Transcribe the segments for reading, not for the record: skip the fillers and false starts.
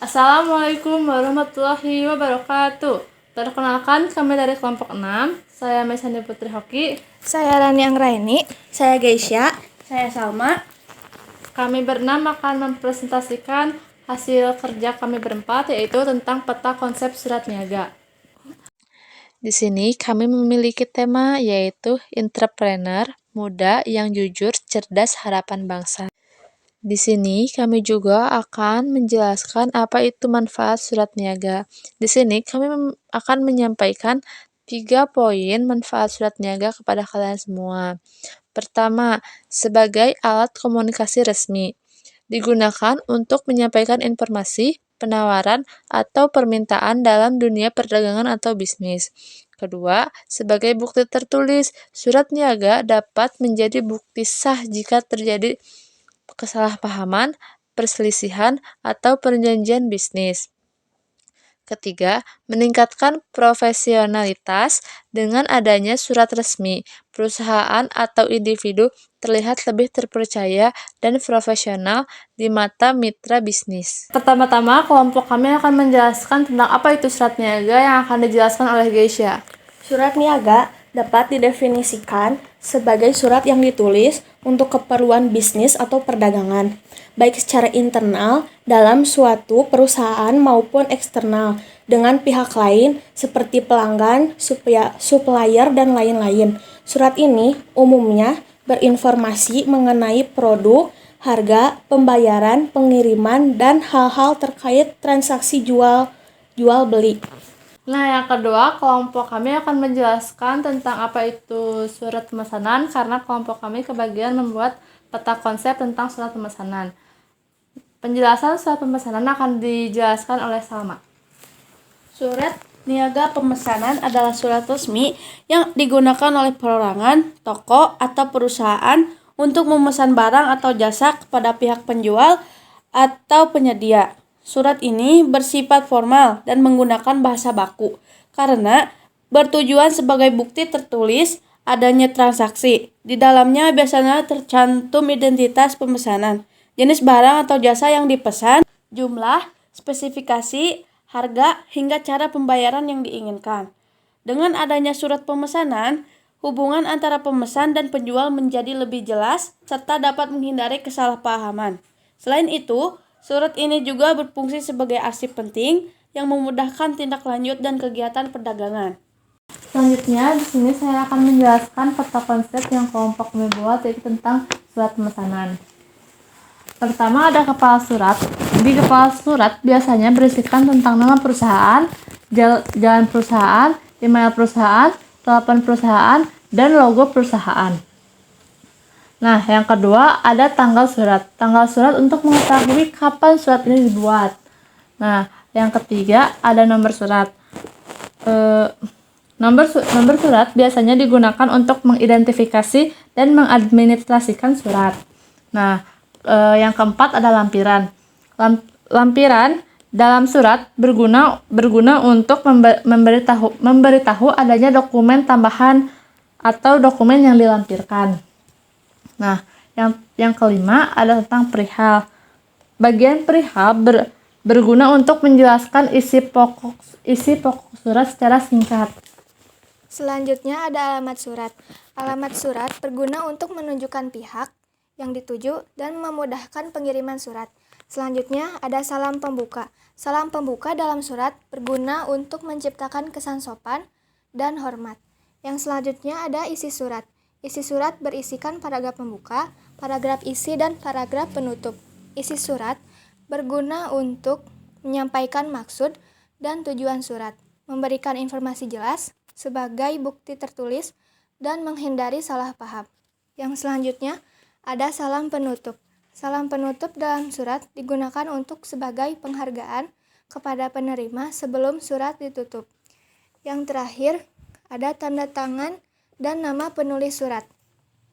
Assalamualaikum warahmatullahi wabarakatuh. Perkenalkan, kami dari kelompok 6. Saya Mesani Putri Hoki. Saya Rani Anggraini. Saya Geisha. Saya Salma. Kami berenam akan mempresentasikan hasil kerja kami berempat, yaitu tentang peta konsep surat niaga. Di sini kami memiliki tema yaitu entrepreneur, muda yang jujur, cerdas, harapan bangsa. Di sini kami juga akan menjelaskan apa itu manfaat surat niaga. Di sini kami akan menyampaikan 3 poin manfaat surat niaga kepada kalian semua. Pertama, sebagai alat komunikasi resmi. Digunakan untuk menyampaikan informasi, penawaran, atau permintaan dalam dunia perdagangan atau bisnis. Kedua, sebagai bukti tertulis, surat niaga dapat menjadi bukti sah jika terjadi kesalahpahaman, perselisihan, atau perjanjian bisnis. Ketiga, meningkatkan profesionalitas. Dengan adanya surat resmi, perusahaan atau individu terlihat lebih terpercaya dan profesional di mata mitra bisnis. Pertama-tama, kelompok kami akan menjelaskan tentang apa itu surat niaga yang akan dijelaskan oleh Geisha. Surat niaga dapat didefinisikan sebagai surat yang ditulis untuk keperluan bisnis atau perdagangan, baik secara internal dalam suatu perusahaan maupun eksternal dengan pihak lain seperti pelanggan, supplier, dan lain-lain. Surat ini umumnya berinformasi mengenai produk, harga, pembayaran, pengiriman, dan hal-hal terkait transaksi jual beli. Nah, yang kedua, kelompok kami akan menjelaskan tentang apa itu surat pemesanan karena kelompok kami kebagian membuat peta konsep tentang surat pemesanan. Penjelasan surat pemesanan akan dijelaskan oleh Salma. Surat niaga pemesanan adalah surat resmi yang digunakan oleh perorangan, toko, atau perusahaan untuk memesan barang atau jasa kepada pihak penjual atau penyedia. Surat ini bersifat formal dan menggunakan bahasa baku karena bertujuan sebagai bukti tertulis adanya transaksi. Di dalamnya biasanya tercantum identitas pemesanan, jenis barang atau jasa yang dipesan, jumlah, spesifikasi, harga, hingga cara pembayaran yang diinginkan. Dengan adanya surat pemesanan, hubungan antara pemesan dan penjual menjadi lebih jelas serta dapat menghindari kesalahpahaman. Selain itu, surat ini juga berfungsi sebagai arsip penting yang memudahkan tindak lanjut dan kegiatan perdagangan. Selanjutnya, di sini saya akan menjelaskan peta konsep yang kelompok kami buat, yaitu tentang surat pemesanan. Pertama, ada kepala surat. Di kepala surat biasanya berisikan tentang nama perusahaan, jalan perusahaan, email perusahaan, telepon perusahaan, dan logo perusahaan. Nah, yang kedua ada tanggal surat. Tanggal surat untuk mengetahui kapan surat ini dibuat. Nah, yang ketiga ada nomor surat. Nomor surat biasanya digunakan untuk mengidentifikasi dan mengadministrasikan surat. Nah, yang keempat ada lampiran. Lampiran dalam surat berguna untuk memberitahu adanya dokumen tambahan atau dokumen yang dilampirkan. Nah, yang kelima ada tentang perihal. Bagian perihal berguna untuk menjelaskan isi pokok surat secara singkat. Selanjutnya ada alamat surat. Alamat surat berguna untuk menunjukkan pihak yang dituju dan memudahkan pengiriman surat. Selanjutnya ada salam pembuka. Salam pembuka dalam surat berguna untuk menciptakan kesan sopan dan hormat. Yang selanjutnya ada isi surat. Isi surat berisikan paragraf pembuka, paragraf isi, dan paragraf penutup. Isi surat berguna untuk menyampaikan maksud dan tujuan surat, memberikan informasi jelas sebagai bukti tertulis, dan menghindari salah paham. Yang selanjutnya ada salam penutup. Salam penutup dalam surat digunakan untuk sebagai penghargaan kepada penerima sebelum surat ditutup. Yang terakhir ada tanda tangan dan nama penulis surat.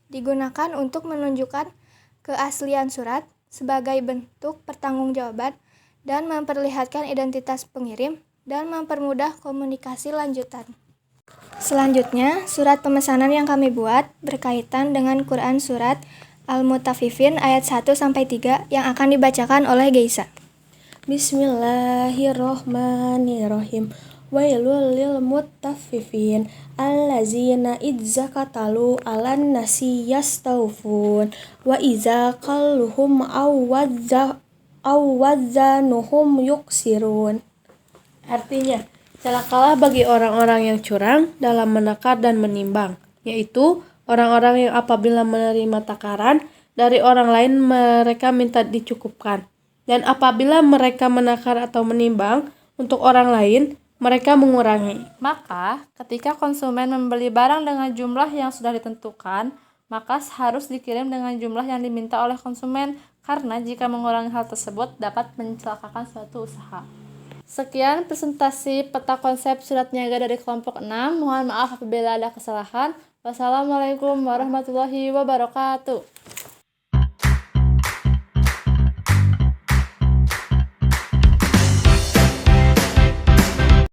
Digunakan untuk menunjukkan keaslian surat sebagai bentuk pertanggungjawaban dan memperlihatkan identitas pengirim dan mempermudah komunikasi lanjutan. Selanjutnya, surat pemesanan yang kami buat berkaitan dengan Quran surat Al-Mutaffifin ayat 1-3 yang akan dibacakan oleh Geisha. Bismillahirrohmanirrohim. Wailul lil mutaffifin allazina idza qatalu alan nasi yastawfun wa iza qalluhum awwadzanuhum yuksirun. Artinya, celakalah bagi orang-orang yang curang dalam menakar dan menimbang, yaitu orang-orang yang apabila menerima takaran dari orang lain mereka minta dicukupkan. Dan apabila mereka menakar atau menimbang untuk orang lain, mereka mengurangi. Maka, ketika konsumen membeli barang dengan jumlah yang sudah ditentukan, maka harus dikirim dengan jumlah yang diminta oleh konsumen, karena jika mengurangi hal tersebut dapat mencelakakan suatu usaha. Sekian presentasi peta konsep surat niaga dari kelompok 6. Mohon maaf apabila ada kesalahan. Wassalamualaikum warahmatullahi wabarakatuh.